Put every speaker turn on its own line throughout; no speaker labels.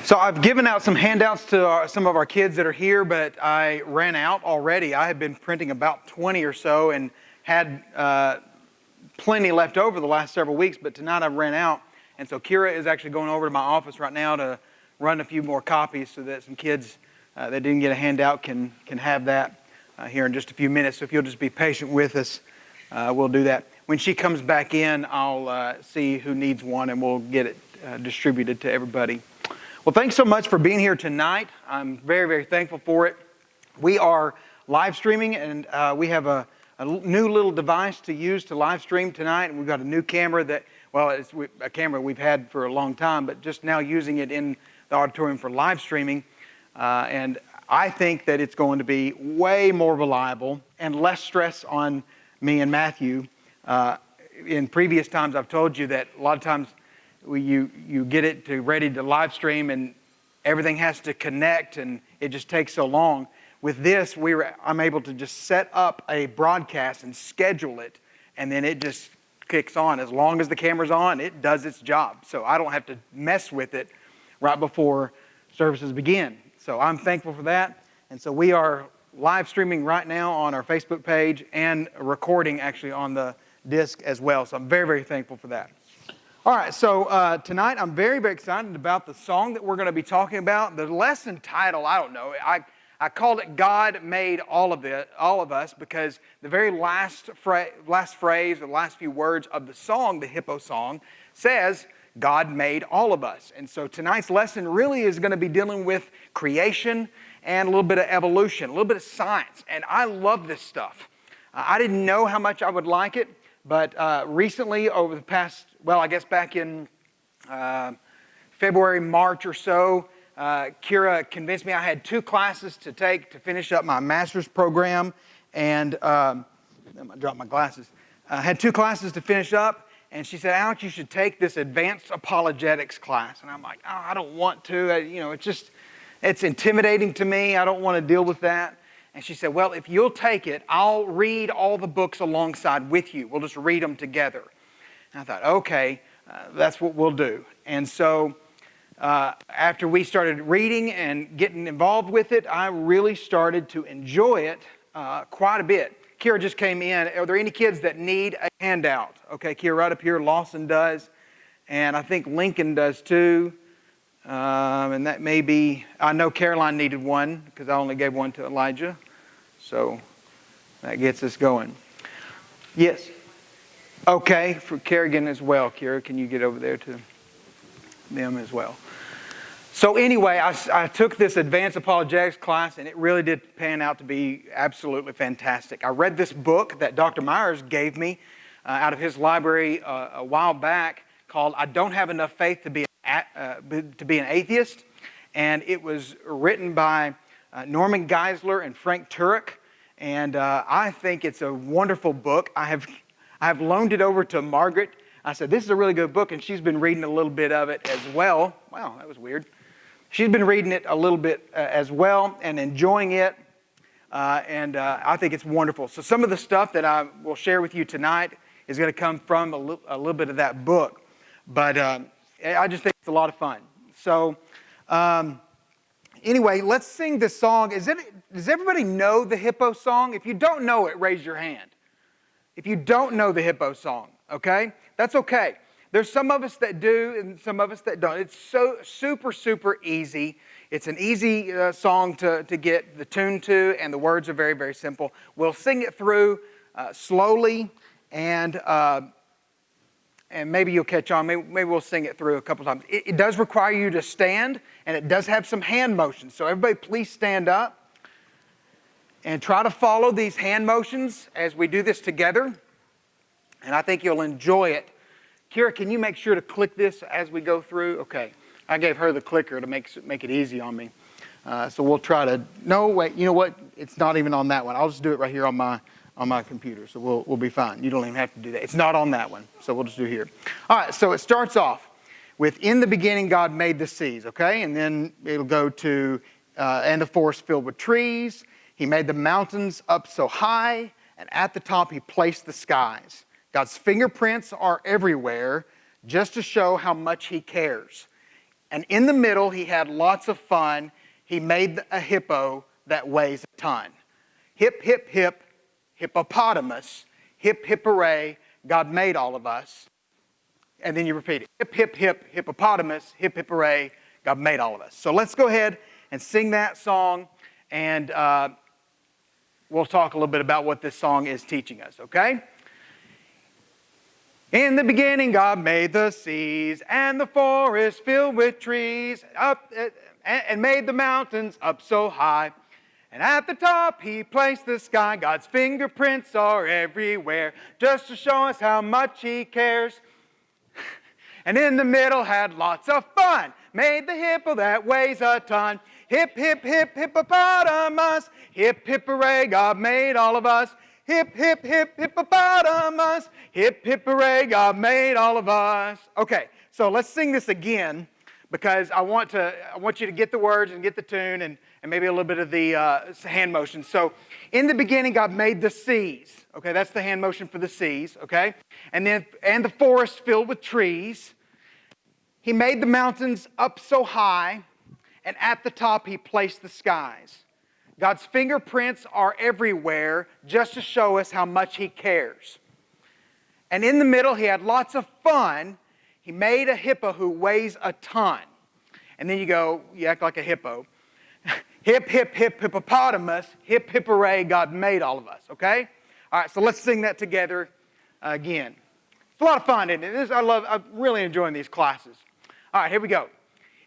So I've given out some handouts to some of our kids that are here, but I ran out already. I had been printing about 20 or so and had plenty left over the last several weeks, but tonight I've ran out. And so Kira is actually going over to my office right now to run a few more copies so that some kids that didn't get a handout can have that here in just a few minutes. So if you'll just be patient with us, we'll do that. When she comes back in, I'll see who needs one and we'll get it distributed to everybody. Well, thanks so much for being here tonight. I'm very, very thankful for it. We are live streaming, and we have a new little device to use to live stream tonight. And we've got a new camera that, well, it's a camera we've had for a long time, but just now using it in the auditorium for live streaming. And I think that it's going to be way more reliable and less stress on me and Matthew. In previous times, I've told you that a lot of times you get it ready to live stream and everything has to connect and it just takes so long. With this, I'm able to just set up a broadcast and schedule it, and then it just kicks on. As long as the camera's on, it does its job. So I don't have to mess with it right before services begin. So I'm thankful for that. And so we are live streaming right now on our Facebook page and recording actually on the disc as well. So I'm very, very thankful for that. All right, so tonight I'm very, very excited about the song that we're going to be talking about. The lesson title, I don't know. I called it "God Made All of Us," because the very last phrase, the last few words of the song, the hippo song, says, "God made all of us." And so tonight's lesson really is going to be dealing with creation and a little bit of evolution, a little bit of science. And I love this stuff. I didn't know how much I would like it. But recently, over the past, I guess back in February, March or so, Kira convinced me I had 2 classes to take to finish up my master's program. And I dropped my glasses. I had 2 classes to finish up. And she said, "Alex, you should take this advanced apologetics class." And I'm like, "Oh, I don't want to. It's intimidating to me. I don't want to deal with that." And she said, "Well, if you'll take it, I'll read all the books alongside with you. We'll just read them together." And I thought, okay, that's what we'll do. And so after we started reading and getting involved with it, I really started to enjoy it quite a bit. Kira just came in. Are there any kids that need a handout? Okay, Kira, right up here. Lawson does. And I think Lincoln does too. And that may be, I know Caroline needed one because I only gave one to Elijah. So that gets us going. Yes. Okay, for Kerrigan as well. Kira, can you get over there to them as well? So anyway, I took this advanced apologetics class and it really did pan out to be absolutely fantastic. I read this book that Dr. Myers gave me out of his library a while back called "I Don't Have Enough Faith to Be an Atheist," and it was written by Norman Geisler and Frank Turek, and I think it's a wonderful book. I have loaned it over to Margaret. I said, "This is a really good book," and she's been reading a little bit of it as well. Wow, that was weird. She's been reading it a little bit as well and enjoying it, and I think it's wonderful. So some of the stuff that I will share with you tonight is going to come from a little bit of that book, but I just think it's a lot of fun. So anyway, let's sing this song. Does everybody know the hippo song? If you don't know it, raise your hand. If you don't know the hippo song, okay? That's okay. There's some of us that do and some of us that don't. It's so super, super easy. It's an easy song to get the tune to, and the words are very, very simple. We'll sing it through slowly, and maybe you'll catch on. Maybe we'll sing it through a couple times. It does require you to stand, and it does have some hand motions. So everybody please stand up and try to follow these hand motions as we do this together. And I think you'll enjoy it. Kira, can you make sure to click this as we go through? Okay. I gave her the clicker to make it easy on me. So we'll try to, no, wait, you know what? It's not even on that one. I'll just do it right here on my computer. So we'll be fine. You don't even have to do that. It's not on that one. So we'll just do it here. All right. So it starts off with, "In the beginning, God made the seas." Okay. And then it'll go to, "and the forest filled with trees. He made the mountains up so high, and at the top he placed the skies. God's fingerprints are everywhere. just to show how much he cares. And in the middle, he had lots of fun. He made a hippo that weighs a ton. Hip, hip, hip, hippopotamus. Hip, hip, hooray, God made all of us. And then you repeat it. Hip, hip, hip, hippopotamus. Hip, hip, hooray, God made all of us. So let's go ahead and sing that song, and we'll talk a little bit about what this song is teaching us, okay? In the beginning, God made the seas and the forest filled with trees, and made the mountains up so high. And at the top, he placed the sky. God's fingerprints are everywhere, just to show us how much he cares. And in the middle, had lots of fun. Made the hippo that weighs a ton. Hip, hip, hip, hippopotamus. Hip, hip, hooray, God made all of us. Hip, hip, hip, hippopotamus. Hip, hip, hooray, God made all of us. Okay, so let's sing this again, because I want you to get the words and get the tune and maybe a little bit of the hand motion. So, in the beginning, God made the seas. Okay, that's the hand motion for the seas. Okay, and the forest filled with trees. He made the mountains up so high, and at the top he placed the skies. God's fingerprints are everywhere, just to show us how much he cares. And in the middle, he had lots of fun. He made a hippo who weighs a ton. And then you act like a hippo. Hip, hip, hip, hippopotamus. Hip, hip, hooray, God made all of us. Okay? All right, so let's sing that together again. It's a lot of fun, isn't it? I'm really enjoying these classes. All right, here we go.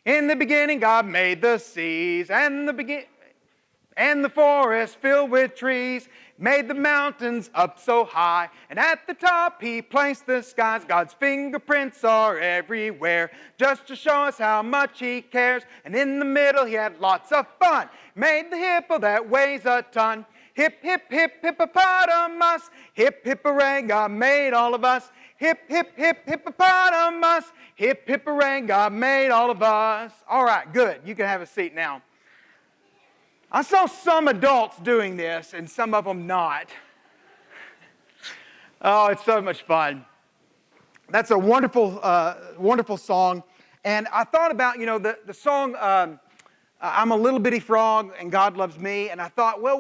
In the beginning, God made the seas and the forest filled with trees, made the mountains up so high, and at the top he placed the skies. God's fingerprints are everywhere, just to show us how much he cares. And in the middle he had lots of fun, made the hippo that weighs a ton. Hip, hip, hip, hippopotamus. Hip, hip, hooray, God made all of us. Hip, hip, hip, hippopotamus. Hip, hip, hooray, God made all of us. All right, good. You can have a seat now. I saw some adults doing this and some of them not. Oh, it's so much fun. That's a wonderful, wonderful song. And I thought about, the song, I'm a little bitty frog and God loves me. And I thought, well,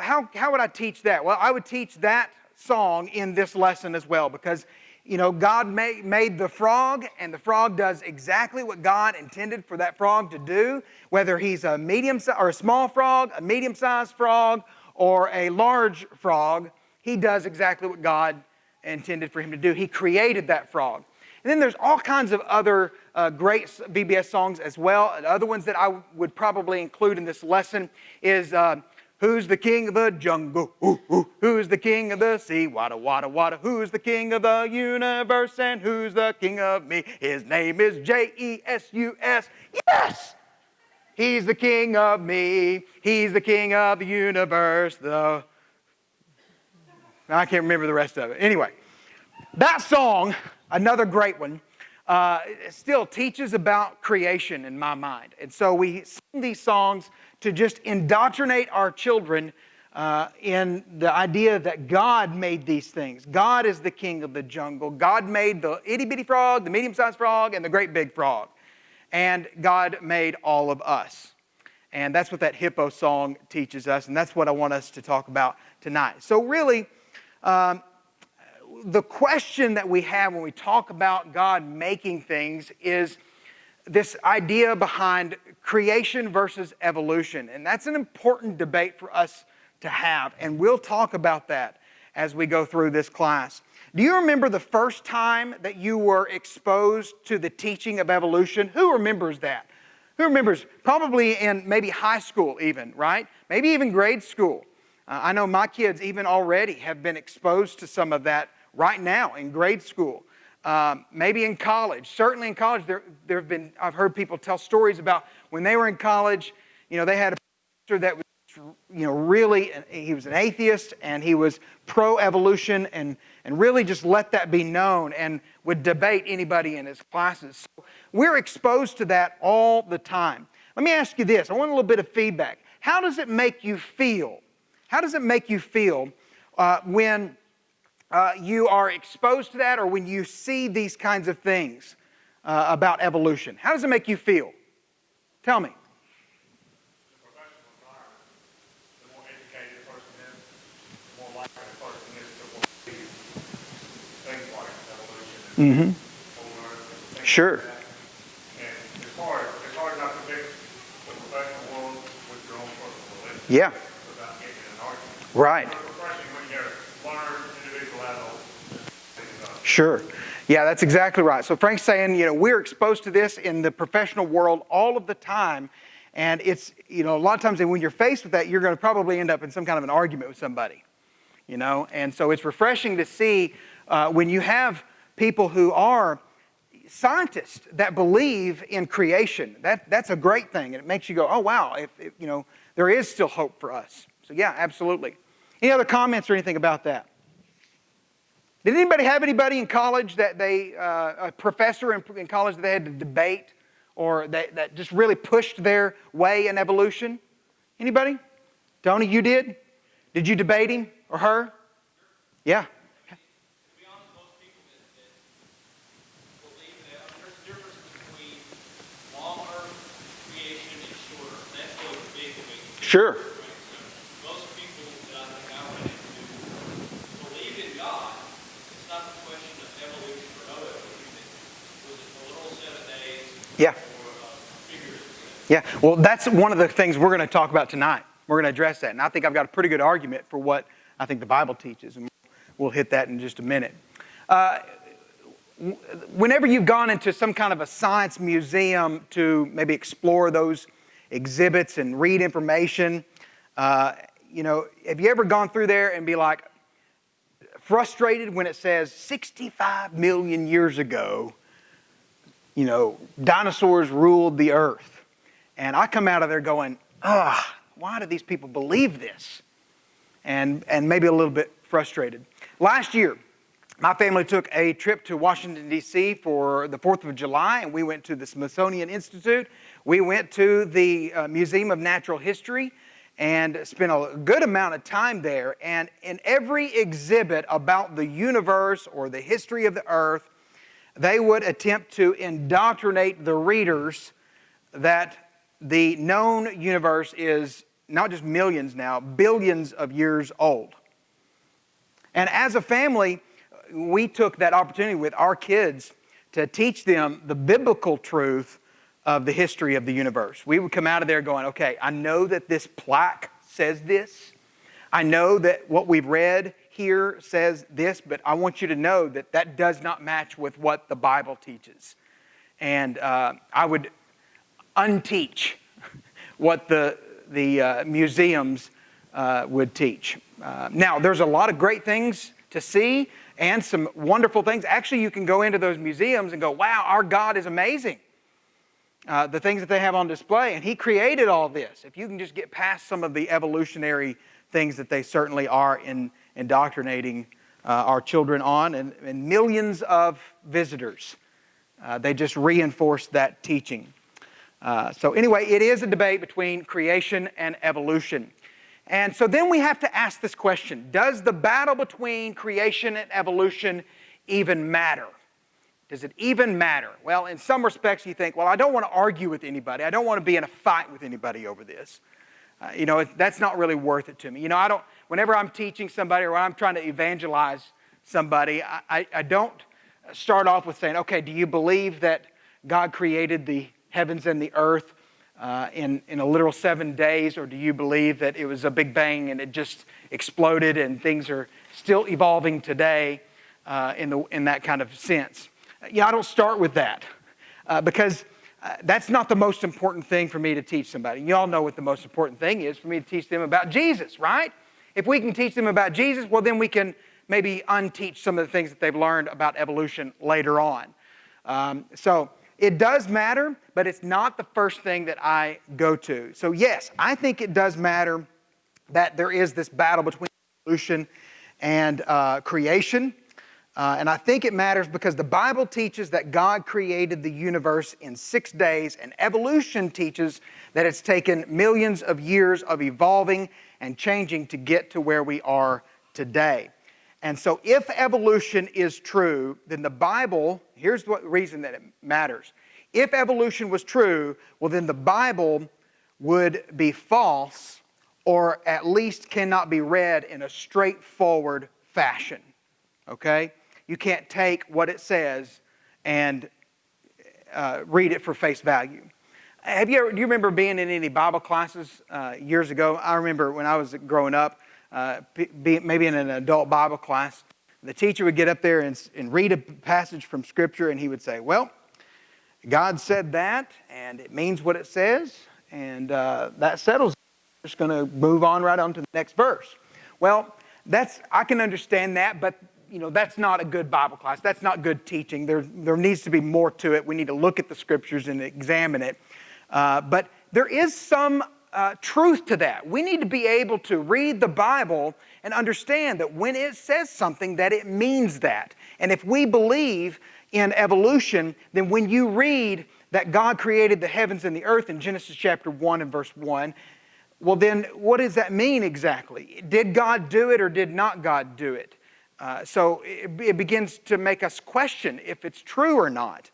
how would I teach that? Well, I would teach that song in this lesson as well, because God made the frog, and the frog does exactly what God intended for that frog to do. Whether he's a small frog, a medium-sized frog, or a large frog, he does exactly what God intended for him to do. He created that frog. And then there's all kinds of other great VBS songs as well. And other ones that I would probably include in this lesson is who's the king of the jungle? Ooh, ooh. Who's the king of the sea? Wada, wada, wada. Who's the king of the universe? And who's the king of me? His name is J-E-S-U-S. Yes! He's the king of me. He's the king of the universe. I can't remember the rest of it. Anyway, that song, another great one, still teaches about creation in my mind. And so we sing these songs to just indoctrinate our children in the idea that God made these things. God is the king of the jungle. God made the itty-bitty frog, the medium-sized frog, and the great big frog. And God made all of us. And that's what that hippo song teaches us, and that's what I want us to talk about tonight. So really, the question that we have when we talk about God making things is this idea behind creation versus evolution. And that's an important debate for us to have. And we'll talk about that as we go through this class. Do you remember the first time that you were exposed to the teaching of evolution? Who remembers that? Who remembers? Probably in maybe high school even, right? Maybe even grade school. I know my kids even already have been exposed to some of that right now in grade school. Maybe in college. Certainly in college, I've heard people tell stories about when they were in college, they had a professor that was, really, he was an atheist and he was pro-evolution and really just let that be known and would debate anybody in his classes. So we're exposed to that all the time. Let me ask you this. I want a little bit of feedback. How does it make you feel? How does it make you feel when you are exposed to that, or when you see these kinds of things about evolution? How does it make you feel? Tell me. Mm-hmm. Sure.
And it's hard not to mix the professional world with your own personal religion.
Yeah.
Without getting in an argument.
Right.
It's refreshing when you're learned individual adults.
Sure. Yeah, that's exactly right. So Frank's saying, we're exposed to this in the professional world all of the time. And it's, a lot of times when you're faced with that, you're going to probably end up in some kind of an argument with somebody. And so it's refreshing to see when you have people who are scientists that believe in creation. That's a great thing, and it makes you go, oh wow, if there is still hope for us. So yeah, absolutely. Any other comments or anything about that? Did anybody have anybody in college that a professor in college that they had to debate, or that just really pushed their way in evolution? Anybody? Tony, you did? Did you debate him or her? Yeah. Sure.
Most people that I think I run into believe in God. It's not the question of evolution or no evolution. Was it the literal 7 days?
Yeah.
Or figurative?
Yeah. Well, that's one of the things we're going to talk about tonight. We're going to address that. And I think I've got a pretty good argument for what I think the Bible teaches. And we'll hit that in just a minute. Whenever you've gone into some kind of a science museum to maybe explore those exhibits and read information, have you ever gone through there and be like frustrated when it says 65 million years ago, dinosaurs ruled the earth? And I come out of there going, why do these people believe this? And maybe a little bit frustrated. Last year, my family took a trip to Washington, D.C. for the 4th of July, and we went to the Smithsonian Institute. We went to the Museum of Natural History and spent a good amount of time there. And in every exhibit about the universe or the history of the earth, they would attempt to indoctrinate the readers that the known universe is not just millions now, billions of years old. And as a family, we took that opportunity with our kids to teach them the biblical truth of the history of the universe. We would come out of there going, okay, I know that this plaque says this. I know that what we've read here says this, but I want you to know that that does not match with what the Bible teaches. And I would unteach what the museums would teach. Now, there's a lot of great things to see and some wonderful things. Actually, you can go into those museums and go, wow, our God is amazing. The things that they have on display, and He created all this. If you can just get past some of the evolutionary things that they certainly are indoctrinating our children on, and millions of visitors, they just reinforce that teaching. So anyway, it is a debate between creation and evolution. And so then we have to ask this question: does the battle between creation and evolution even matter? Does it even matter? Well, in some respects you think, well, I don't want to argue with anybody. I don't want to be in a fight with anybody over this. That's not really worth it to me. Whenever I'm teaching somebody or I'm trying to evangelize somebody, I don't start off with saying, okay, do you believe that God created the heavens and the earth in a literal 7 days, or do you believe that it was a big bang and it just exploded and things are still evolving today in that kind of sense? I don't start with that because that's not the most important thing for me to teach somebody. You all know what the most important thing is for me to teach them about Jesus, right? If we can teach them about Jesus, well, then we can maybe unteach some of the things that they've learned about evolution later on. So it does matter, but it's not the first thing that I go to. So yes, I think it does matter that there is this battle between evolution and creation. And I think it matters because the Bible teaches that God created the universe in 6 days, and evolution teaches that it's taken millions of years of evolving and changing to get to where we are today. And so if evolution is true, then the Bible, here's the reason that it matters. If evolution was true, well then the Bible would be false, or at least cannot be read in a straightforward fashion. Okay? You can't take what it says and read it for face value. Do you remember being in any Bible classes years ago? I remember when I was growing up, maybe in an adult Bible class, the teacher would get up there and read a passage from Scripture, and he would say, well, God said that, and it means what it says, and that settles it. We're just going to move on right on to the next verse. Well, I can understand that, but that's not a good Bible class. That's not good teaching. There needs to be more to it. We need to look at the Scriptures and examine it. But there is some truth to that. We need to be able to read the Bible and understand that when it says something, that it means that. And if we believe in evolution, then when you read that God created the heavens and the earth in Genesis chapter 1 and verse 1, well then what does that mean exactly? Did God do it or did not God do it? So it begins to make us question if it's true or not.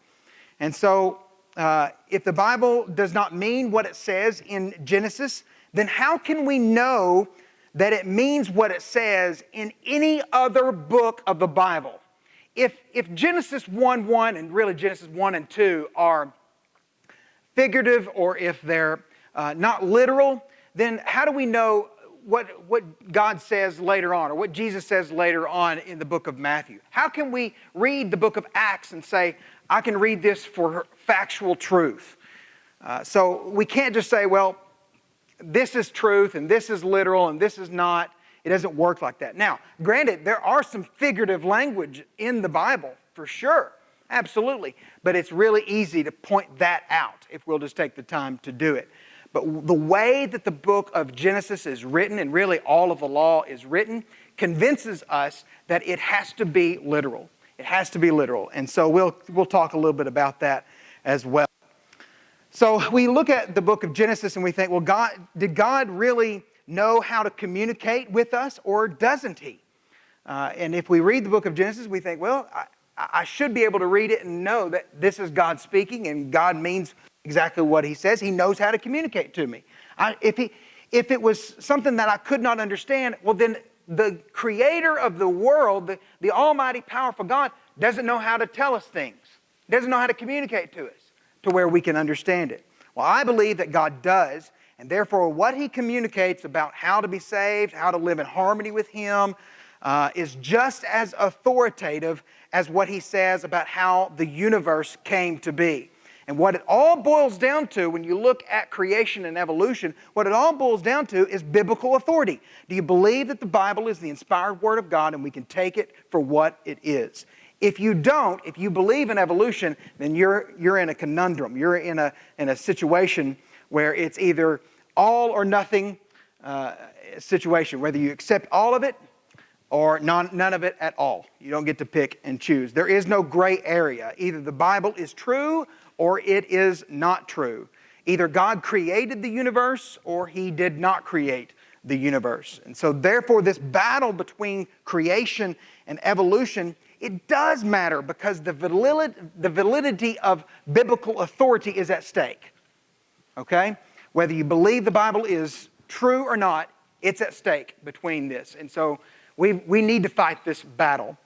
And so if the Bible does not mean what it says in Genesis, then how can we know that it means what it says in any other book of the Bible? If Genesis 1:1 and really Genesis 1 and 2 are figurative, or if they're not literal, then how do we know what God says later on, or what Jesus says later on in the book of Matthew? How can we read the book of Acts and say, I can read this for factual truth? So we can't just say, well, this is truth and this is literal and this is not. It doesn't work like that. Now, granted, there are some figurative language in the Bible, for sure. Absolutely. But it's really easy to point that out if we'll just take the time to do it. But the way that the book of Genesis is written, and really all of the law is written, convinces us that it has to be literal. It has to be literal. And so we'll talk a little bit about that as well. So we look at the book of Genesis and we think, well, did God really know how to communicate with us, or doesn't He? And if we read the book of Genesis, we think, well, I should be able to read it and know that this is God speaking and God means exactly what He says. He knows how to communicate to me. If it was something that I could not understand, well then the creator of the world, the almighty powerful God, doesn't know how to tell us things. Doesn't know how to communicate to us to where we can understand it. Well, I believe that God does, and therefore what He communicates about how to be saved, how to live in harmony with Him, is just as authoritative as what He says about how the universe came to be. And what it all boils down to, when you look at creation and evolution, what it all boils down to is biblical authority. Do you believe that the Bible is the inspired Word of God and we can take it for what it is? If you don't, if you believe in evolution, then you're in a conundrum. You're in a situation where it's either all or nothing situation, whether you accept all of it or none of it at all. You don't get to pick and choose. There is no gray area. Either the Bible is true or it is not true. Either God created the universe or He did not create the universe. And so therefore this battle between creation and evolution, it does matter because the validity of biblical authority is at stake. Okay? Whether you believe the Bible is true or not, it's at stake between this. And so we need to fight this battle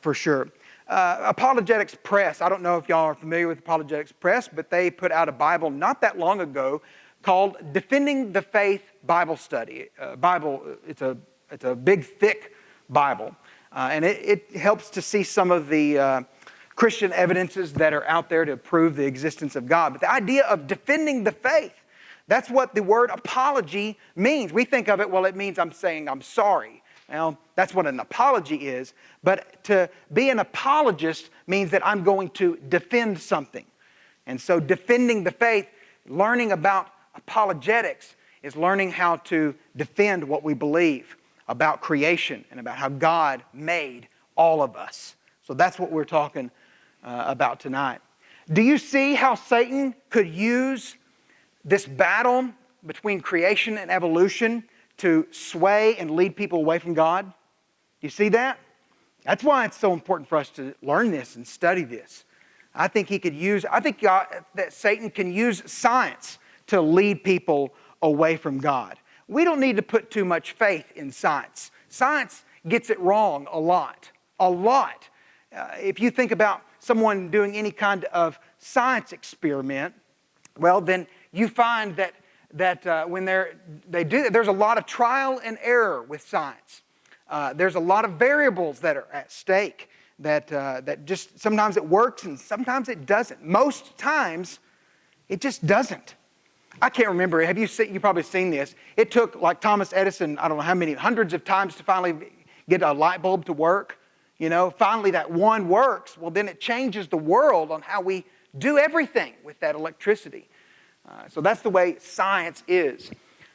for sure. Apologetics Press, I don't know if y'all are familiar with Apologetics Press, but they put out a Bible not that long ago called Defending the Faith Bible Study. It's a big, thick Bible. And it helps to see some of the Christian evidences that are out there to prove the existence of God. But the idea of defending the faith, that's what the word apology means. We think of it, well, it means I'm saying I'm sorry. Well, that's what an apology is. But to be an apologist means that I'm going to defend something. And so defending the faith, learning about apologetics, is learning how to defend what we believe about creation and about how God made all of us. So that's what we're talking about tonight. Do you see how Satan could use this battle between creation and evolution to sway and lead people away from God? Do you see that? That's why it's so important for us to learn this and study this. I think that Satan can use science to lead people away from God. We don't need to put too much faith in science. Science gets it wrong a lot. A lot. If you think about someone doing any kind of science experiment, well, then you find that when they do, there's a lot of trial and error with science. There's a lot of variables that are at stake that just sometimes it works and sometimes it doesn't. Most times, it just doesn't. I can't remember. You probably seen this. It took like Thomas Edison, I don't know how many, hundreds of times to finally get a light bulb to work. Finally that one works. Well, then it changes the world on how we do everything with that electricity. So that's the way science is.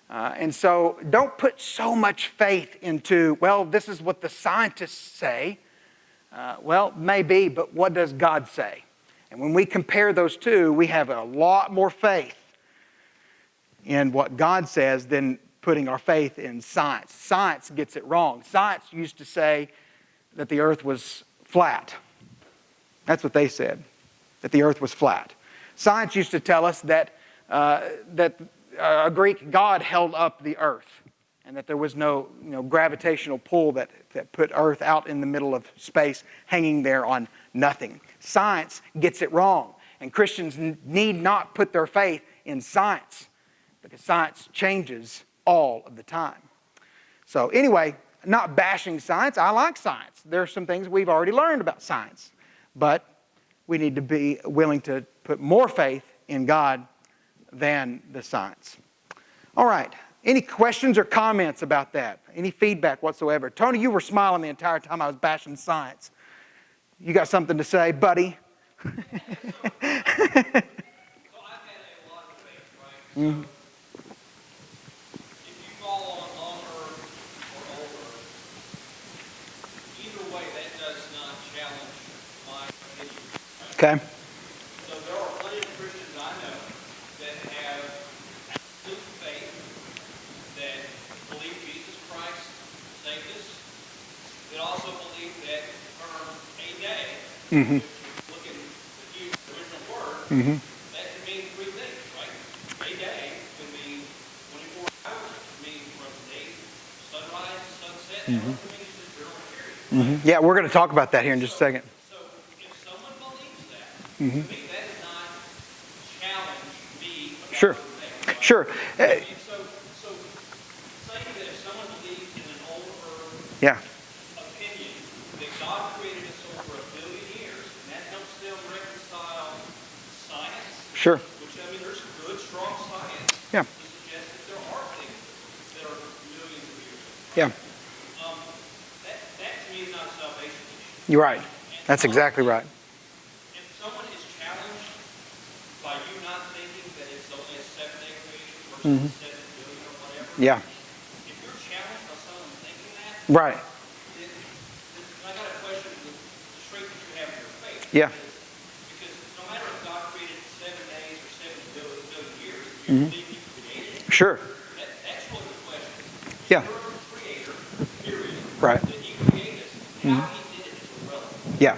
And so don't put so much faith into, well, this is what the scientists say. Well, maybe, but what does God say? And when we compare those two, we have a lot more faith in what God says than putting our faith in science. Science gets it wrong. Science used to say that the earth was flat. That's what they said, that the earth was flat. Science used to tell us that a Greek god held up the earth and that there was no gravitational pull that put earth out in the middle of space hanging there on nothing. Science gets it wrong, and Christians need not put their faith in science because science changes all of the time. So anyway, not bashing science. I like science. There are some things we've already learned about science, but we need to be willing to put more faith in God than the science. All right. Any questions or comments about that? Any feedback whatsoever? Tony, you were smiling the entire time I was bashing science. You got something to say, buddy?
So I've had a lot of faith, right?
Mm-hmm.
If you fall on earth or over, either way, that does not challenge my opinion. Right?
Okay.
So there are plenty of Christians I know that have absolute faith, that believe Jesus Christ saved us, that also believe that the term a day,
Mm-hmm.
if you look at the original word,
Mm-hmm.
that can mean three things, right? A day can mean 24 hours, it can mean from day sunrise to sunset, and it can mean just a general period.
Mm-hmm. Yeah, we're going to talk about that here in just a second.
So if someone believes that,
Mm-hmm.
to me that does not challenge me about
Sure.
the faith, right?
Sure.
I mean, so saying that if someone believes in an old earth
Yeah.
opinion that God created us over 1 billion years, and that helps them reconcile science,
Sure.
which, I mean, there's good, strong science
Yeah.
to suggest that there are things that are millions of years old.
Yeah.
That to me is not a salvation issue.
You're right.
And
That's exactly right.
if someone is challenged by you not thinking that it's only a 7-day creation versus 7 billion or whatever,
Yeah.
if you're challenged by someone thinking that,
Right.
then I got a question the strength that you have in your faith.
Yeah.
Because no matter if God created 7 days or 7 billion years, if you believe He created it,
Sure.
that's really the question.
Yeah.
You're a creator, period.
Right.
That He created us. How He did it is irrelevant.
Yeah,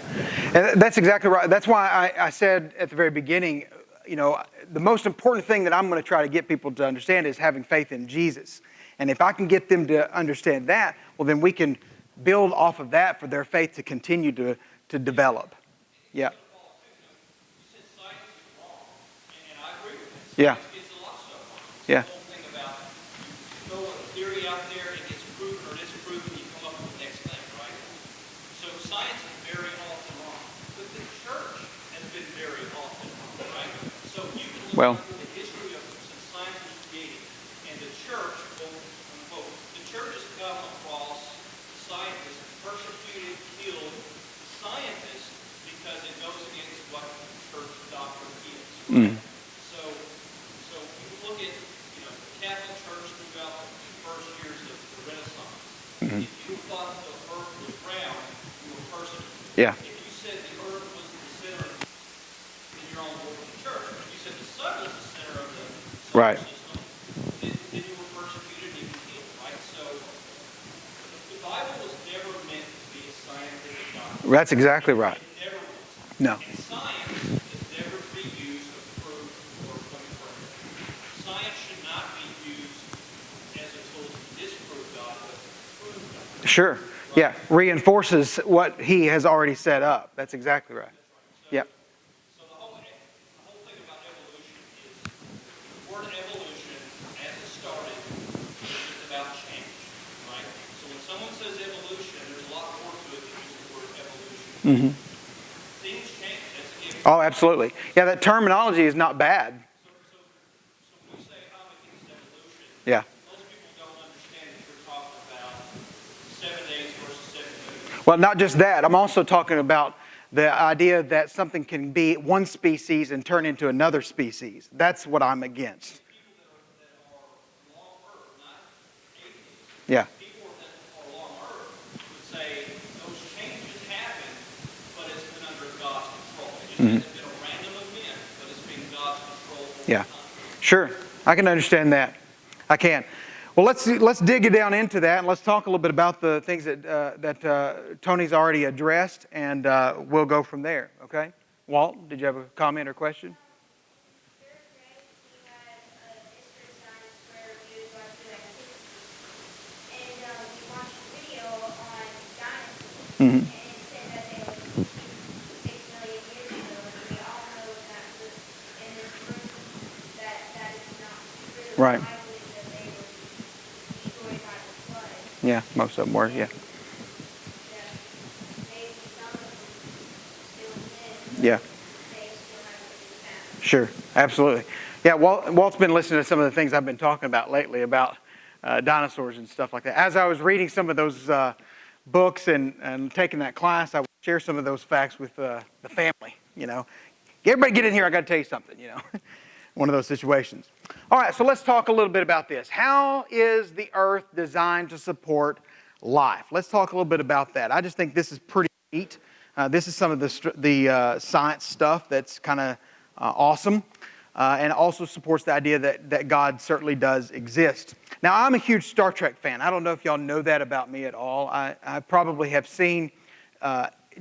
and that's exactly right. That's why I said at the very beginning, the most important thing that I'm going to try to get people to understand is having faith in Jesus. And if I can get them to understand that, well, then we can build off of that for their faith to continue to develop. Yeah.
You said science is wrong, and I agree with that.
Yeah.
Science gets a lot of stuff wrong.
Yeah.
The whole thing about you throw a theory out there, it gets proven or disproven, you come up with the next thing, right? So science is very often wrong, but the church has been very often wrong, right? So you can
Well.
look at the history of since science was created, and the church, quote unquote, the church has come across scientists, persecuted, killed scientists because it goes against what the church doctrine is. Right? So you look at the Catholic Church throughout the first years of the Renaissance. If you thought the earth was round, you were persecuted.
Yeah.
If you said the earth was the center, then you're on board with the church. If you said the sun was the center of the solar
Right.
system, then you were persecuted and even killed, right? So the Bible was never meant to be a scientific
That's exactly right.
It never was.
No.
And science is never to be used to prove or confirm. Science should not be used as a tool to disprove God, but to prove God.
Sure. Yeah. Reinforces what he has already set up. That's exactly right. Yeah.
So the whole thing about evolution is the word evolution, as it started, is just about change, right? So when someone says evolution, there's a lot more to it than just the word evolution. Things change. That's a given.
Oh, absolutely. Yeah, that terminology is not bad.
So when we say I'm against evolution,
Yeah.
most people don't understand that you're talking about 7 days versus 7 years.
Well, not just that. I'm also talking about the idea that something can be one species and turn into another species. That's what I'm against.
People that are long Earth, not atheists.
Yeah.
People that are long Earth would say those changes happen, but it's been under God's control. It just hasn't been a random event, but it's been God's control over
Yeah.
time.
Sure. I can understand that. I can. Well, let's dig it down into that, and let's talk a little bit about the things that Tony's already addressed, and we'll go from there. Okay. Walt, did you have a comment or question? Mm-hmm. Right. Yeah, most of them were. Yeah. Yeah. Sure. Absolutely. Yeah. Walt's been listening to some of the things I've been talking about lately about dinosaurs and stuff like that. As I was reading some of those books and taking that class, I would share some of those facts with the family. You know, everybody get in here. I got to tell you something. You know, one of those situations. All right. So let's talk a little bit about this. How is the Earth designed to support life? Let's talk a little bit about that. I just think this is pretty neat. This is some of the science stuff that's kind of awesome, and also supports the idea that God certainly does exist. Now, I'm a huge Star Trek fan. I don't know if y'all know that about me at all. I probably have seen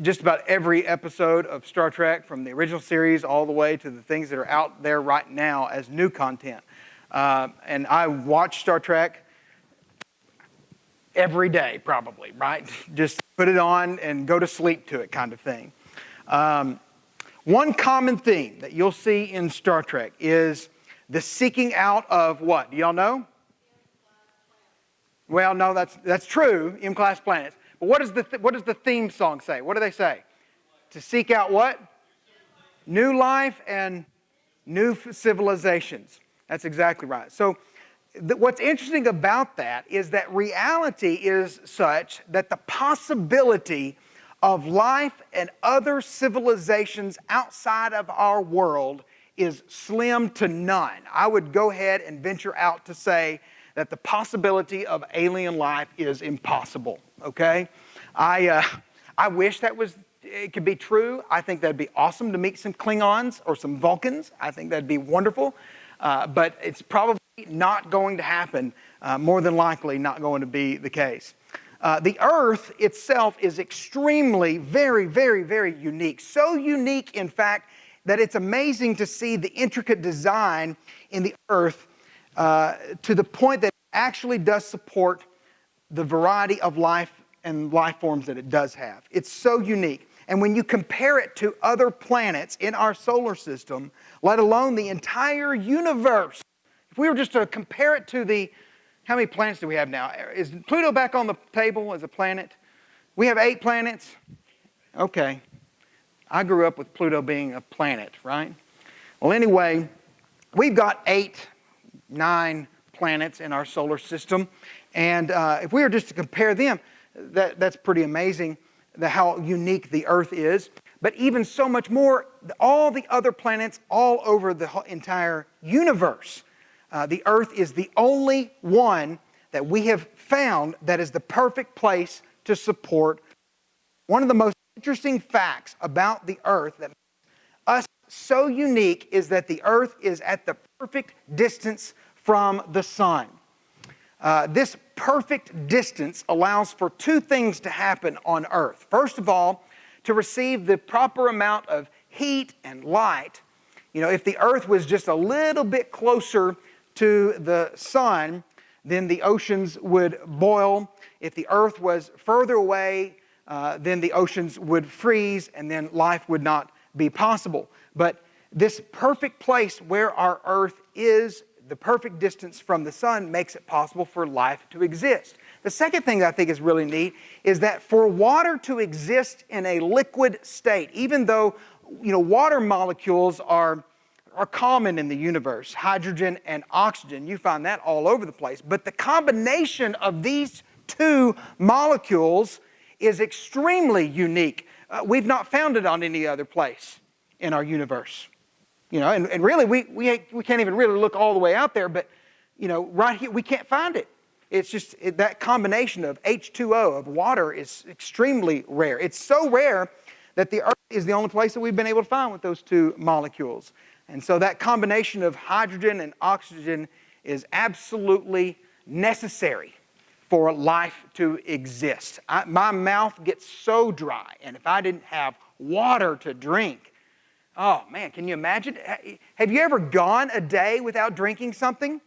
just about every episode of Star Trek, from the original series all the way to the things that are out there right now as new content. And I watch Star Trek every day, probably, right? Just put it on and go to sleep to it, kind of thing. One common theme that you'll see in Star Trek is the seeking out of what? Do y'all know? Well, no, that's true, M-class planets. But what does the theme song say? What do they say? To seek out what? New life and new civilizations. That's exactly right. So what's interesting about that is that reality is such that the possibility of life and other civilizations outside of our world is slim to none. I would go ahead and venture out to say that the possibility of alien life is impossible. Okay, I wish it could be true. I think that'd be awesome to meet some Klingons or some Vulcans. I think that'd be wonderful, but it's probably not going to happen. More than likely, not going to be the case. The Earth itself is extremely, very, very, very unique. So unique, in fact, that it's amazing to see the intricate design in the Earth to the point that it actually does support the variety of life and life forms that it does have. It's so unique. And when you compare it to other planets in our solar system, let alone the entire universe, if we were just to compare it to how many planets do we have now? Is Pluto back on the table as a planet? We have 8 planets? Okay. I grew up with Pluto being a planet, right? Well, anyway, we've got 8, 9 planets in our solar system. And if we were just to compare them, that's pretty amazing how unique the Earth is. But even so much more, all the other planets all over the entire universe. The Earth is the only one that we have found that is the perfect place to support. One of the most interesting facts about the Earth that makes us so unique is that the Earth is at the perfect distance from the sun. This perfect distance allows for 2 things to happen on Earth. First of all, to receive the proper amount of heat and light. If the earth was just a little bit closer to the sun, then the oceans would boil. If the earth was further away, then the oceans would freeze, and then life would not be possible. But this perfect place where our earth is, the perfect distance from the sun, makes it possible for life to exist. The second thing that I think is really neat is that for water to exist in a liquid state, even though water molecules are common in the universe, hydrogen and oxygen, you find that all over the place. But the combination of these two molecules is extremely unique. We've not found it on any other place in our universe. And really we can't even really look all the way out there, but right here we can't find it. It's just that combination of H2O, of water, is extremely rare. It's so rare that the earth is the only place that we've been able to find with those two molecules. And so that combination of hydrogen and oxygen is absolutely necessary for life to exist. My mouth gets so dry, and if I didn't have water to drink, oh man, can you imagine? Have you ever gone a day without drinking something?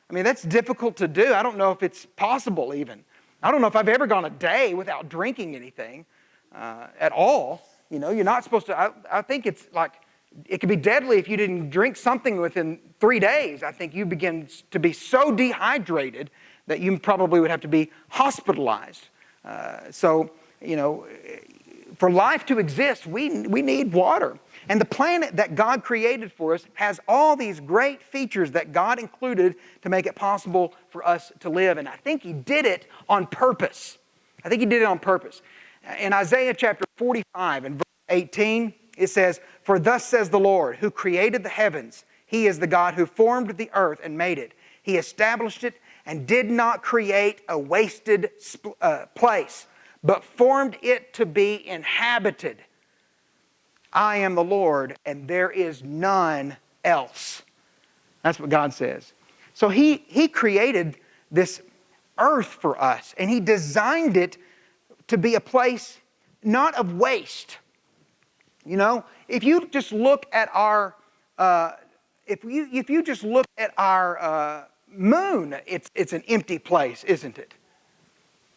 I mean, that's difficult to do. I don't know if it's possible even. I don't know if I've ever gone a day without drinking anything at all. You're not supposed to, I think it's like, it could be deadly if you didn't drink something within 3 days. I think you begin to be so dehydrated that you probably would have to be hospitalized. For life to exist, we need water. And the planet that God created for us has all these great features that God included to make it possible for us to live. And I think He did it on purpose. In Isaiah chapter 45 and verse 18, it says, "For thus says the Lord, who created the heavens. He is the God who formed the earth and made it. He established it and did not create a wasted place, but formed it to be inhabited. I am the Lord, and there is none else." That's what God says. So He created this earth for us, and He designed it to be a place not of waste. If you just look at our moon, it's an empty place, isn't it?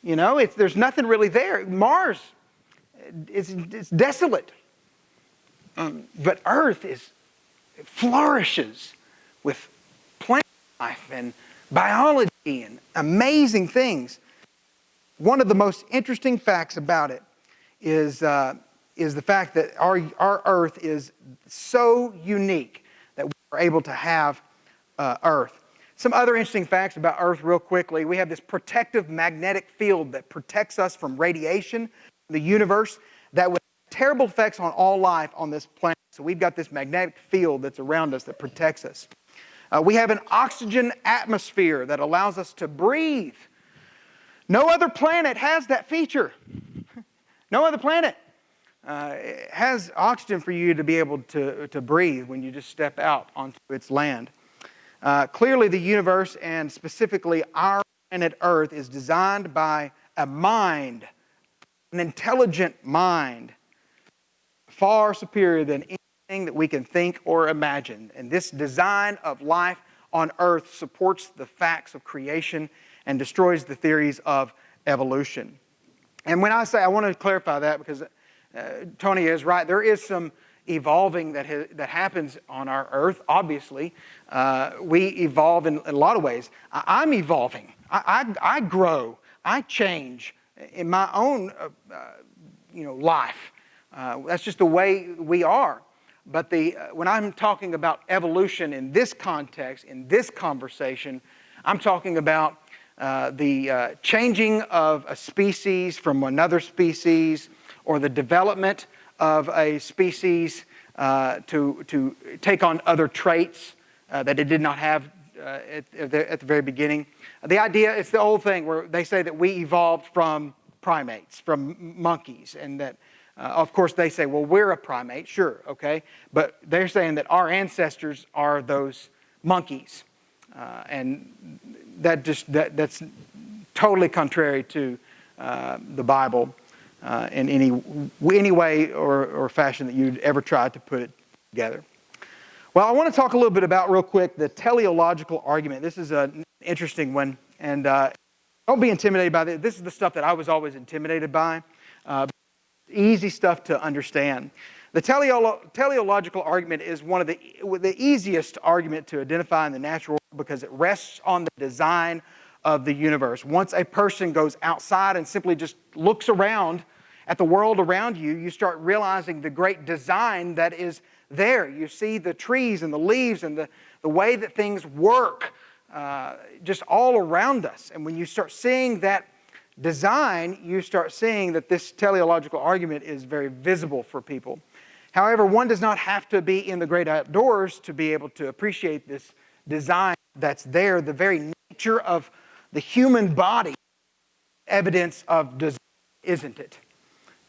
There's nothing really there. Mars, it's desolate. But Earth flourishes with plant life and biology and amazing things. One of the most interesting facts about it is the fact that our Earth is so unique that we are able to have Earth. Some other interesting facts about Earth real quickly. We have this protective magnetic field that protects us from radiation, the universe, that would have terrible effects on all life on this planet. So we've got this magnetic field that's around us that protects us. We have an oxygen atmosphere that allows us to breathe. No other planet has that feature. No other planet has oxygen for you to be able to breathe when you just step out onto its land. Clearly, the universe, and specifically our planet Earth, is designed by a mind, an intelligent mind, far superior than anything that we can think or imagine. And this design of life on Earth supports the facts of creation and destroys the theories of evolution. And when I say, I want to clarify that because Tony is right, there is some evolving that happens on our Earth, obviously. We evolve in a lot of ways. I'm evolving. I grow. I change in my own life. That's just the way we are. But when I'm talking about evolution in this context, in this conversation, I'm talking about the changing of a species from another species, or the development of a species to take on other traits that it did not have at the very beginning. The idea, it's the old thing where they say that we evolved from primates, from monkeys, and that, of course, they say, well, we're a primate, sure, okay, but they're saying that our ancestors are those monkeys, and that's totally contrary to the Bible. in any way or fashion that you'd ever tried to put it together. Well, I want to talk a little bit about, real quick, the teleological argument. This is an interesting one, and don't be intimidated by this. This is the stuff that I was always intimidated by. Easy stuff to understand. The teleological argument is one of the easiest argument to identify in the natural world because it rests on the design of the universe. Once a person goes outside and simply just looks around at the world around you, you start realizing the great design that is there. You see the trees and the leaves and the way that things work just all around us. And when you start seeing that design, you start seeing that this teleological argument is very visible for people. However, one does not have to be in the great outdoors to be able to appreciate this design that's there. The very nature of the human body, evidence of design, isn't it?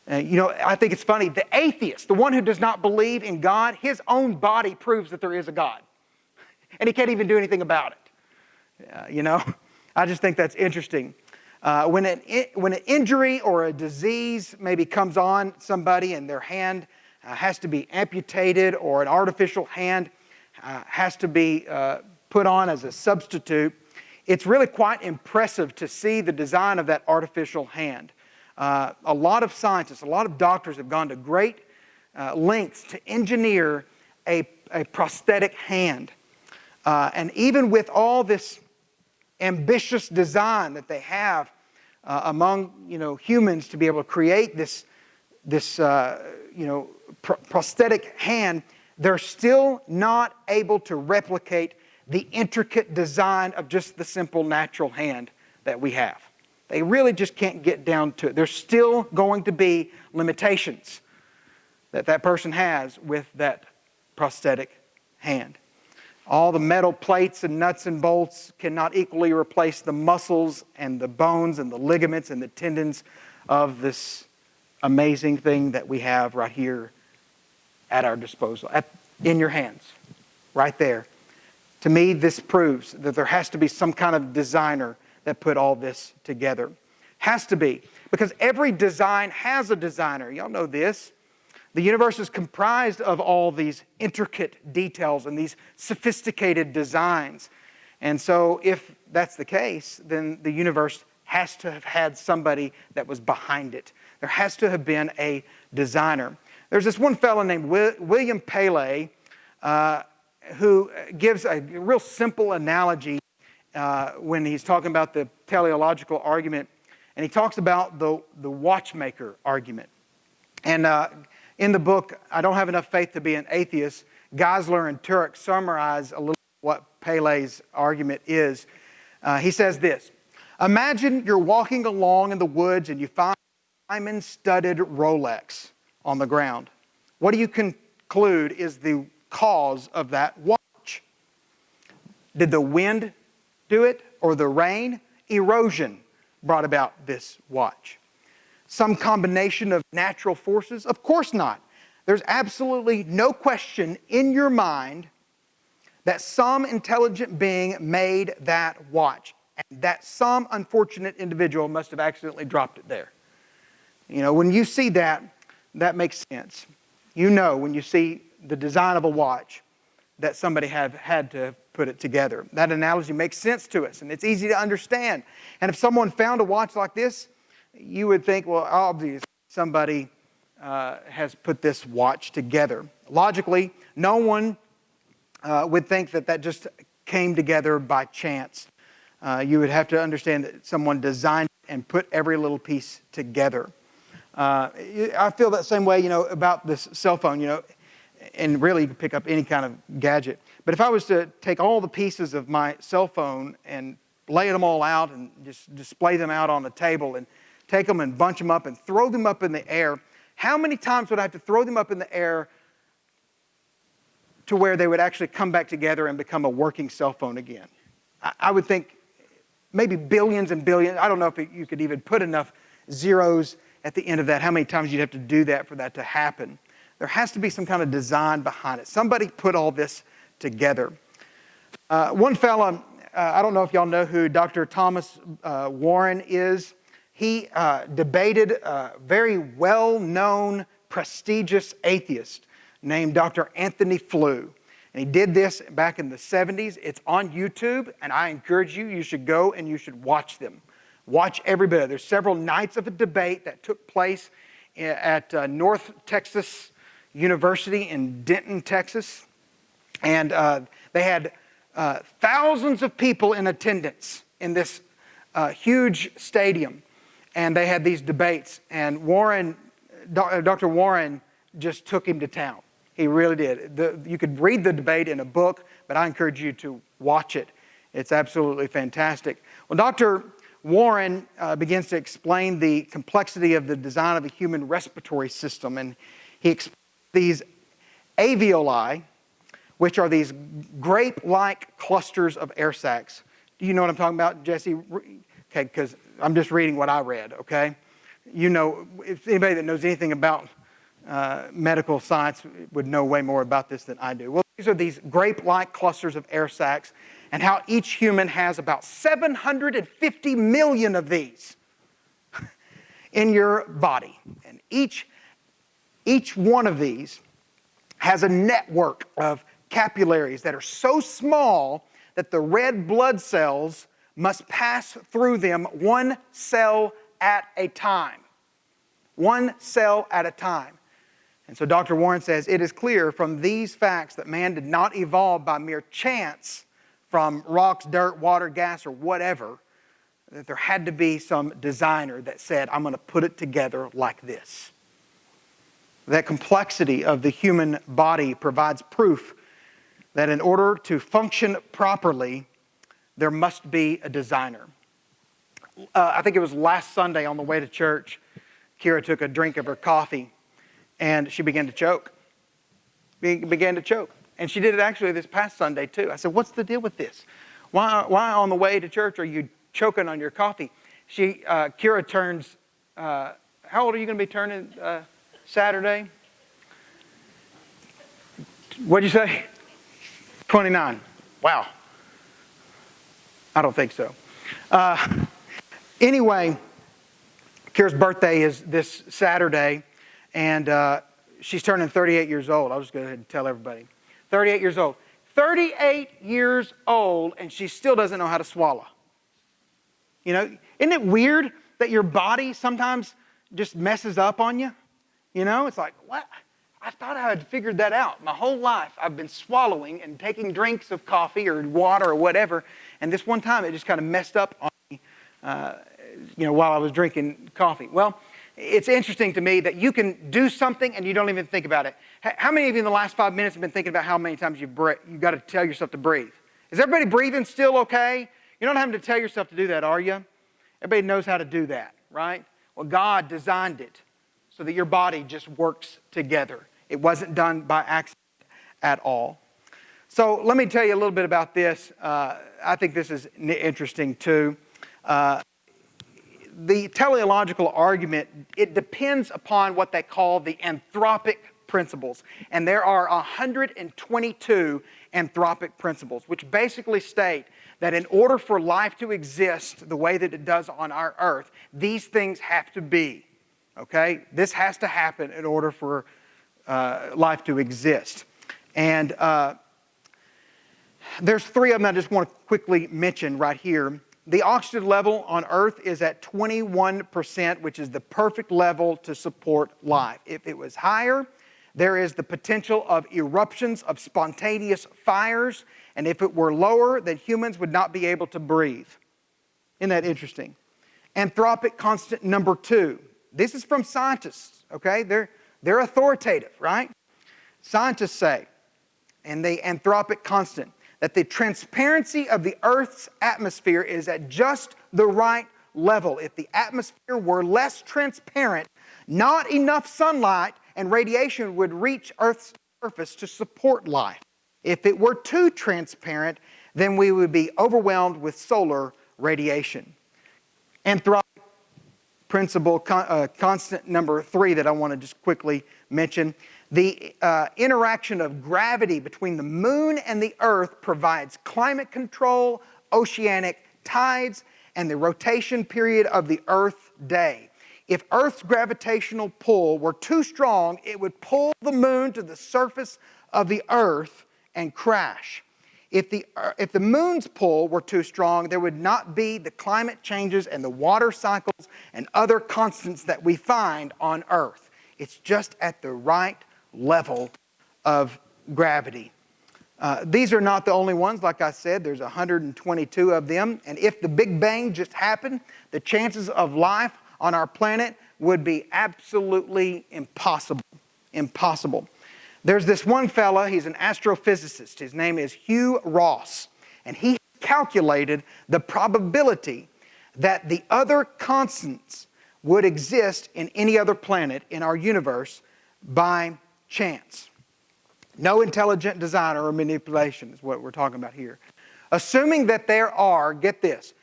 I think it's funny. The atheist, the one who does not believe in God, his own body proves that there is a God. And he can't even do anything about it. I just think that's interesting. When an injury or a disease maybe comes on somebody and their hand has to be amputated, or an artificial hand has to be put on as a substitute, it's really quite impressive to see the design of that artificial hand. A lot of scientists, a lot of doctors have gone to great lengths to engineer a prosthetic hand. And even with all this ambitious design that they have among humans to be able to create this prosthetic hand, they're still not able to replicate the intricate design of just the simple natural hand that we have. They really just can't get down to it. There's still going to be limitations that person has with that prosthetic hand. All the metal plates and nuts and bolts cannot equally replace the muscles and the bones and the ligaments and the tendons of this amazing thing that we have right here at our disposal, in your hands, right there. To me, this proves that there has to be some kind of designer that put all this together. Has to be. Because every design has a designer. Y'all know this. The universe is comprised of all these intricate details and these sophisticated designs. And so if that's the case, then the universe has to have had somebody that was behind it. There has to have been a designer. There's this one fellow named William Paley who gives a real simple analogy when he's talking about the teleological argument. And he talks about the watchmaker argument. And in the book, I Don't Have Enough Faith to Be an Atheist, Geisler and Turek summarize a little what Paley's argument is. He says this: imagine you're walking along in the woods and you find a diamond-studded Rolex on the ground. What do you conclude is the cause of that watch? Did the wind do it, or the rain? Erosion brought about this watch. Some combination of natural forces? Of course not. There's absolutely no question in your mind that some intelligent being made that watch, and that some unfortunate individual must have accidentally dropped it there. When you see that, that makes sense. When you see the design of a watch, that somebody had to put it together. That analogy makes sense to us, and it's easy to understand. And if someone found a watch like this, you would think, well, obviously somebody has put this watch together. Logically, no one would think that just came together by chance. You would have to understand that someone designed it and put every little piece together. I feel that same way, about this cell phone, and really you can pick up any kind of gadget. But if I was to take all the pieces of my cell phone and lay them all out and just display them out on the table and take them and bunch them up and throw them up in the air, how many times would I have to throw them up in the air to where they would actually come back together and become a working cell phone again? I would think maybe billions and billions. I don't know if you could even put enough zeros at the end of that, how many times you'd have to do that for that to happen. There has to be some kind of design behind it. Somebody put all this together. One fellow, I don't know if y'all know who Dr. Thomas Warren is. he debated a very well-known, prestigious atheist named Dr. Anthony Flew. And he did this back in the 70s. It's on YouTube, and I encourage you, you should go and you should watch them. Watch every bit of it. There's several nights of a debate that took place at North Texas University in Denton, Texas. And they had thousands of people in attendance in this huge stadium. And they had these debates. And Dr. Warren just took him to town. He really did. You could read the debate in a book, but I encourage you to watch it. It's absolutely fantastic. Well, Dr. Warren begins to explain the complexity of the design of the human respiratory system. And he explains these alveoli, which are these grape-like clusters of air sacs. Do you know what I'm talking about, Jesse? Okay, because I'm just reading what I read, okay? You know, if anybody that knows anything about medical science would know way more about this than I do. Well, these are these grape-like clusters of air sacs, and how each human has about 750 million of these in your body. And each one of these has a network of capillaries that are so small that the red blood cells must pass through them one cell at a time. One cell at a time. And so Dr. Warren says, it is clear from these facts that man did not evolve by mere chance from rocks, dirt, water, gas, or whatever, that there had to be some designer that said, I'm going to put it together like this. That complexity of the human body provides proof that in order to function properly, there must be a designer. I think it was last Sunday on the way to church, Kira took a drink of her coffee and she began to choke. Began to choke. And she did it actually this past Sunday too. I said, what's the deal with this? Why on the way to church are you choking on your coffee? Kira turns, how old are you going to be turning Saturday? What'd you say? 29. Wow. I don't think so. Anyway, Kira's birthday is this Saturday, and she's turning 38 years old. I'll just go ahead and tell everybody. 38 years old. 38 years old, and she still doesn't know how to swallow. You know, isn't it weird that your body sometimes just messes up on you? You know, it's like, what? I thought I had figured that out. My whole life I've been swallowing and taking drinks of coffee or water or whatever, and this one time it just kind of messed up on me, while I was drinking coffee. Well, it's interesting to me that you can do something and you don't even think about it. How many of you in the last 5 minutes have been thinking about how many times you've got to tell yourself to breathe? Is everybody breathing still okay? You're not having to tell yourself to do that, are you? Everybody knows how to do that, right? Well, God designed it so that your body just works together. It wasn't done by accident at all. So let me tell you a little bit about this. I think this is interesting too. The teleological argument, it depends upon what they call the anthropic principles. And there are 122 anthropic principles, which basically state that in order for life to exist the way that it does on our earth, these things have to be. Okay? This has to happen in order for life to exist. And there's three of them I just want to quickly mention right here. The oxygen level on Earth is at 21%, which is the perfect level to support life. If it was higher, there is the potential of eruptions of spontaneous fires. And if it were lower, then humans would not be able to breathe. Isn't that interesting? Anthropic constant number 2. This is from scientists, okay? They're authoritative, right? Scientists say, and the anthropic constant, that the transparency of the Earth's atmosphere is at just the right level. If the atmosphere were less transparent, not enough sunlight and radiation would reach Earth's surface to support life. If it were too transparent, then we would be overwhelmed with solar radiation. Anthropic principle constant number 3 that I want to just quickly mention. The interaction of gravity between the moon and the earth provides climate control, oceanic tides, and the rotation period of the earth day. If Earth's gravitational pull were too strong, it would pull the moon to the surface of the Earth and crash. If the moon's pull were too strong, there would not be the climate changes and the water cycles and other constants that we find on Earth. It's just at the right level of gravity. These are not the only ones. Like I said, there's 122 of them. And if the Big Bang just happened, the chances of life on our planet would be absolutely impossible. Impossible. There's this one fella, he's an astrophysicist. His name is Hugh Ross. And he calculated the probability that the other constants would exist in any other planet in our universe by chance. No intelligent design or manipulation is what we're talking about here. Assuming that there are, get this,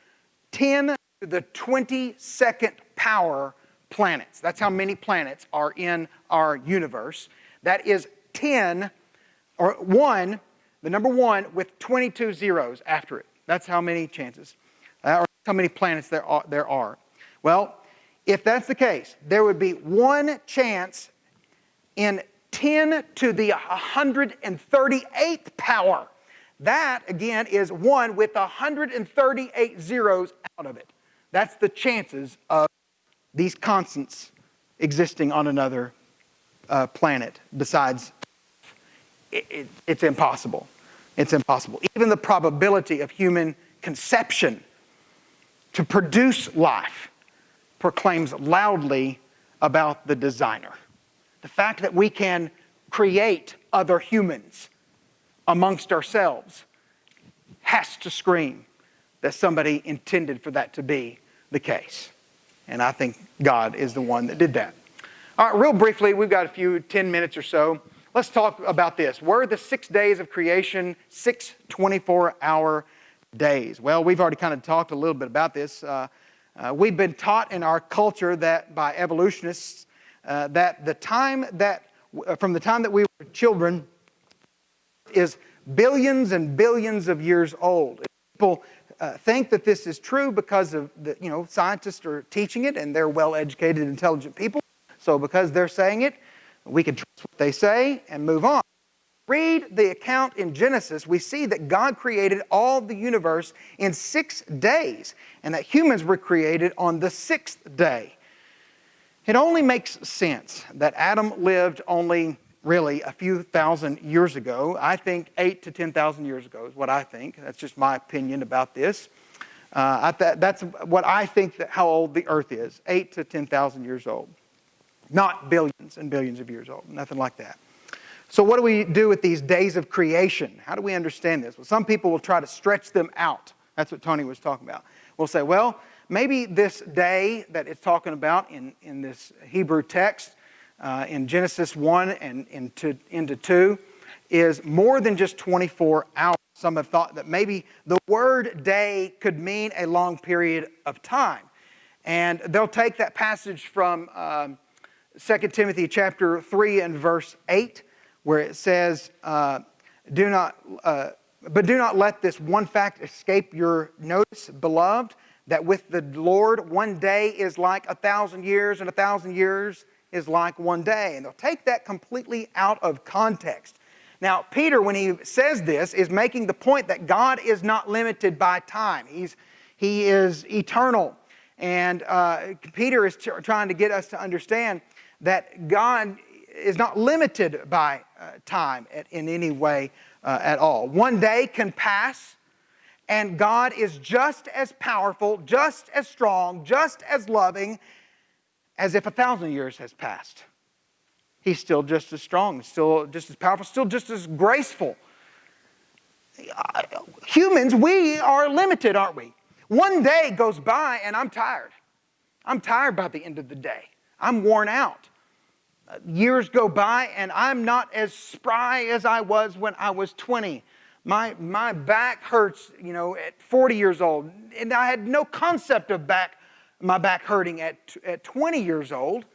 10 to the 22nd power planets. That's how many planets are in our universe. That is 10, or 1, the number 1 with 22 zeros after it. That's how many chances, or how many planets there are. Well, if that's the case, there would be 1 chance in 10 to the 138th power. That, again, is 1 with 138 zeros out of it. That's the chances of these constants existing on another planet besides. It's impossible. It's impossible. Even the probability of human conception to produce life proclaims loudly about the designer. The fact that we can create other humans amongst ourselves has to scream that somebody intended for that to be the case. And I think God is the one that did that. All right, real briefly, we've got 10 minutes or so. Let's talk about this. Were the 6 days of creation 6 24-hour days? Well, we've already kind of talked a little bit about this. We've been taught in our culture that by evolutionists that from the time that we were children is billions and billions of years old. People think that this is true because of scientists are teaching it and they're well-educated, intelligent people. So because they're saying it, we can trust what they say and move on. Read the account in Genesis, we see that God created all the universe in 6 days, and that humans were created on the 6th day. It only makes sense that Adam lived only really a few thousand years ago. I think 8 to 10,000 years ago is what I think. That's just my opinion about this. That's what I think that how old the earth is, 8 to 10,000 years old. Not billions and billions of years old, nothing like that. So what do we do with these days of creation? How do we understand this? Well, some people will try to stretch them out. That's what Tony was talking about. We'll say, well, maybe this day that it's talking about in this Hebrew text, in Genesis 1 and into 2, is more than just 24 hours. Some have thought that maybe the word day could mean a long period of time. And they'll take that passage from 2 Timothy chapter 3 and verse 8, where it says, but do not let this one fact escape your notice, beloved, that with the Lord 1 day is like 1,000 years, and 1,000 years is like 1 day. And they'll take that completely out of context. Now, Peter, when he says this, is making the point that God is not limited by time. He is eternal. And Peter is trying to get us to understand that God is not limited by time in any way at all. 1 day can pass, and God is just as powerful, just as strong, just as loving as if 1,000 years has passed. He's still just as strong, still just as powerful, still just as graceful. Humans, we are limited, aren't we? 1 day goes by and I'm tired. I'm tired by the end of the day. I'm worn out. Years go by and I'm not as spry as I was when I was 20. My back hurts, at 40 years old. And I had no concept of my back hurting at 20 years old.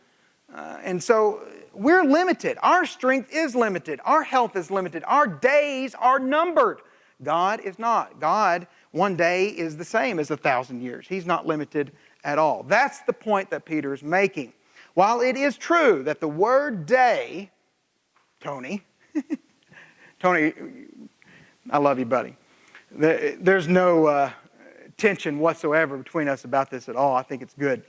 And so we're limited. Our strength is limited. Our health is limited. Our days are numbered. God is not. God, 1 day is the same as 1,000 years. He's not limited at all. That's the point that Peter is making. While it is true that the word day, Tony, Tony, I love you, buddy. There's no tension whatsoever between us about this at all. I think it's good.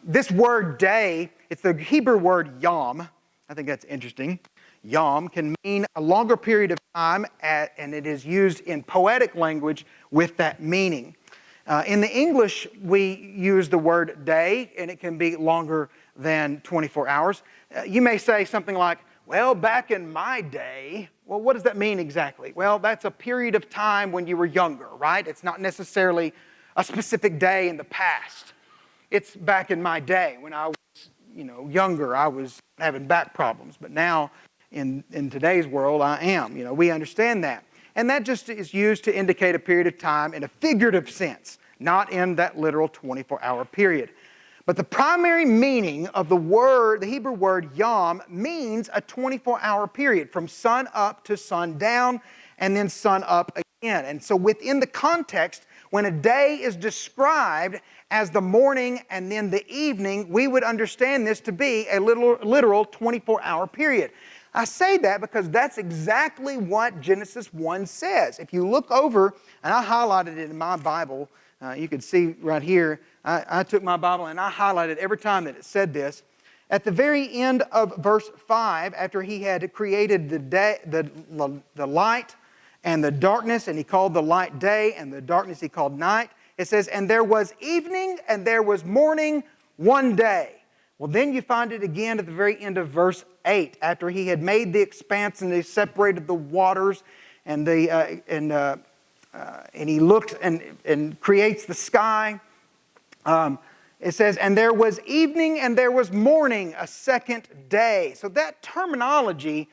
This word day, it's the Hebrew word yom. I think that's interesting. Yom can mean a longer period of time, and it is used in poetic language with that meaning. In the English, we use the word day, and it can be longer than 24 hours. You may say something like, well, back in my day, well, what does that mean exactly? Well, that's a period of time when you were younger, right? It's not necessarily a specific day in the past. It's back in my day when I was, younger. I was having back problems, but now in today's world, I am. We understand that. And that just is used to indicate a period of time in a figurative sense, not in that literal 24-hour period. But the primary meaning of the Hebrew word yom, means a 24-hour period from sun up to sun down and then sun up again. And so within the context, when a day is described as the morning and then the evening, we would understand this to be a literal 24-hour period. I say that because that's exactly what Genesis 1 says. If you look over, and I highlighted it in my Bible, you can see right here, I took my Bible and I highlighted every time that it said this. At the very end of verse 5, after he had created the light and the darkness, and he called the light day, and the darkness he called night, it says, and there was evening and there was morning one day. Well, then you find it again at the very end of verse 8, after he had made the expanse and he separated the waters, and he looks and creates the sky. It says, and there was evening and there was morning a second day. So that terminology,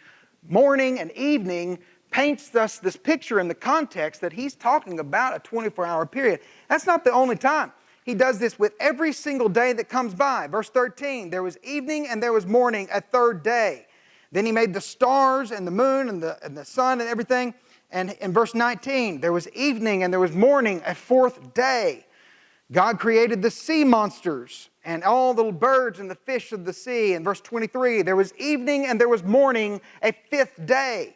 morning and evening, paints us this picture in the context that he's talking about a 24-hour period. That's not the only time. He does this with every single day that comes by. Verse 13, there was evening and there was morning a third day. Then he made the stars and the moon and the sun and everything. And in verse 19, there was evening and there was morning a fourth day. God created the sea monsters and all the birds and the fish of the sea. In verse 23, there was evening and there was morning a fifth day.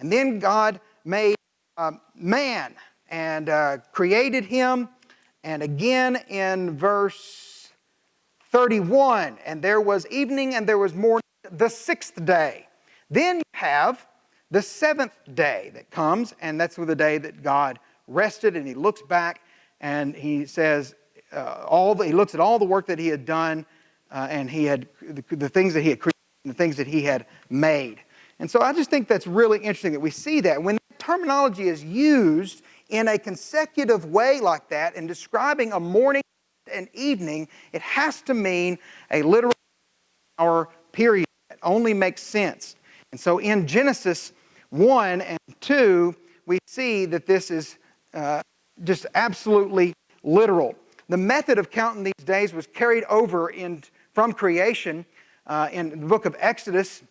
And then God made man and created him. And again in verse 31, and there was evening and there was morning the sixth day. Then you have the seventh day that comes, and that's the day that God rested, and he looks back and he says, he looks at all the work that he had done, and he had the things that he had created and the things that he had made. And so I just think that's really interesting that we see that. When that terminology is used in a consecutive way like that in describing a morning and evening, it has to mean a literal hour period. It only makes sense. And so in Genesis 1 and 2, we see that this is just absolutely literal. The method of counting these days was carried over from creation in the book of Exodus,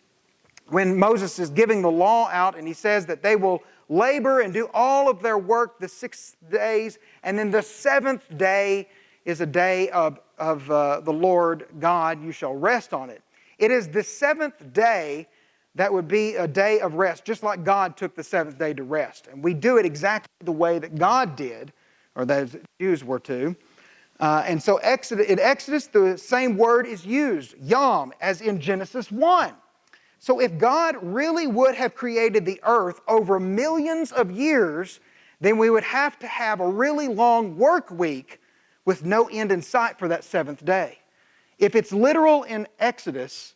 when Moses is giving the law out, and he says that they will labor and do all of their work the 6 days, and then the seventh day is a day of the Lord God. You shall rest on it. It is the seventh day that would be a day of rest, just like God took the seventh day to rest. And we do it exactly the way that God did, or the Jews were to. And so in Exodus, the same word is used, yom, as in Genesis 1. So if God really would have created the earth over millions of years, then we would have to have a really long work week with no end in sight for that seventh day. If it's literal in Exodus,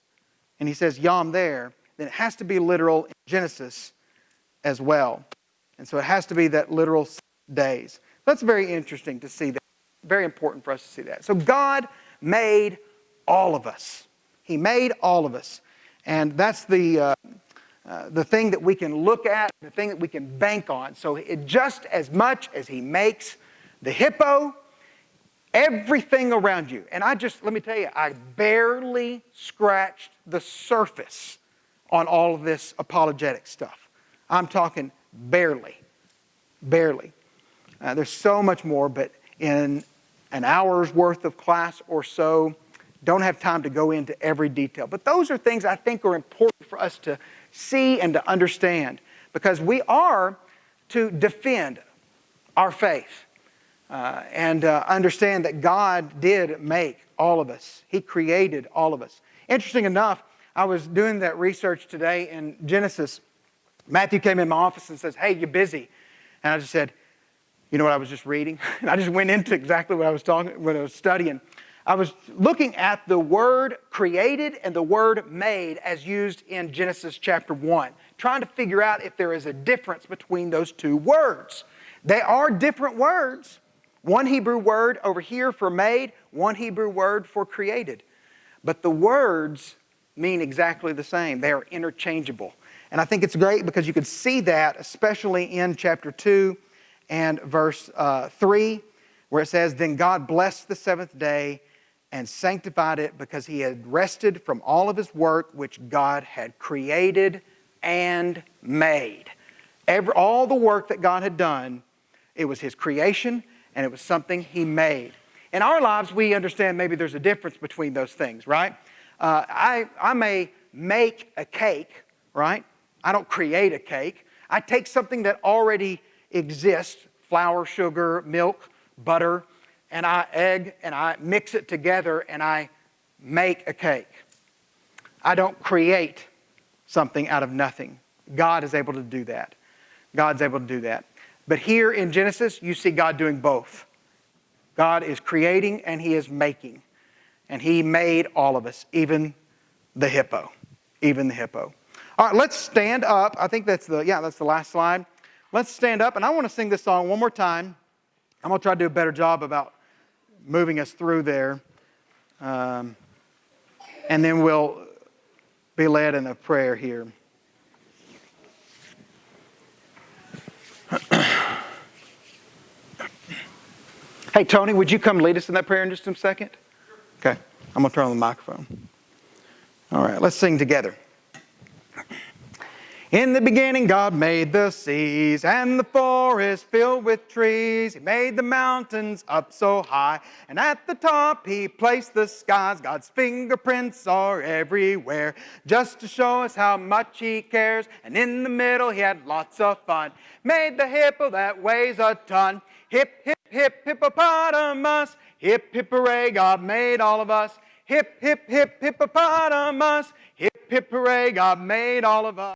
and he says yom there, then it has to be literal in Genesis as well. And so it has to be that literal 6 days. That's very interesting to see that. Very important for us to see that. So God made all of us. He made all of us. And that's the thing that we can look at, the thing that we can bank on. So just as much as he makes the hippo, everything around you. And let me tell you, I barely scratched the surface on all of this apologetic stuff. I'm talking barely. Barely. There's so much more, but in an hour's worth of class or so. Don't have time to go into every detail. But those are things I think are important for us to see and to understand, because we are to defend our faith and understand that God did make all of us. He created all of us. Interesting enough, I was doing that research today in Genesis. Matthew came in my office and says, "Hey, you busy?" And I just said, "You know what I was just reading?" And I just went into exactly what I was studying. I was looking at the word created and the word made as used in Genesis chapter 1, trying to figure out if there is a difference between those two words. They are different words. One Hebrew word over here for made, one Hebrew word for created. But the words mean exactly the same. They are interchangeable. And I think it's great because you could see that, especially in chapter 2 and verse 3, where it says, "Then God blessed the seventh day and sanctified it, because He had rested from all of His work which God had created and made." All the work that God had done, it was His creation and it was something He made. In our lives, we understand maybe there's a difference between those things, right? I may make a cake, right? I don't create a cake. I take something that already exists, flour, sugar, milk, butter, and egg, and I mix it together and I make a cake. I don't create something out of nothing. God is able to do that. God's able to do that. But here in Genesis, you see God doing both. God is creating and He is making. And He made all of us, even the hippo. Even the hippo. All right, let's stand up. I think that's the last slide. Let's stand up, and I want to sing this song one more time. I'm going to try to do a better job about moving us through there. And then we'll be led in a prayer here. Hey, Tony, would you come lead us in that prayer in just a second? Okay, I'm going to turn on the microphone. All right, let's sing together. In the beginning, God made the seas and the forest filled with trees. He made the mountains up so high, and at the top He placed the skies. God's fingerprints are everywhere, just to show us how much He cares. And in the middle, He had lots of fun. Made the hippo that weighs a ton. Hip, hip, hip, hippopotamus. Hip, hip, hooray, God made all of us. Hip, hip, hip, hippopotamus. Hip, hip, hooray, God made all of us.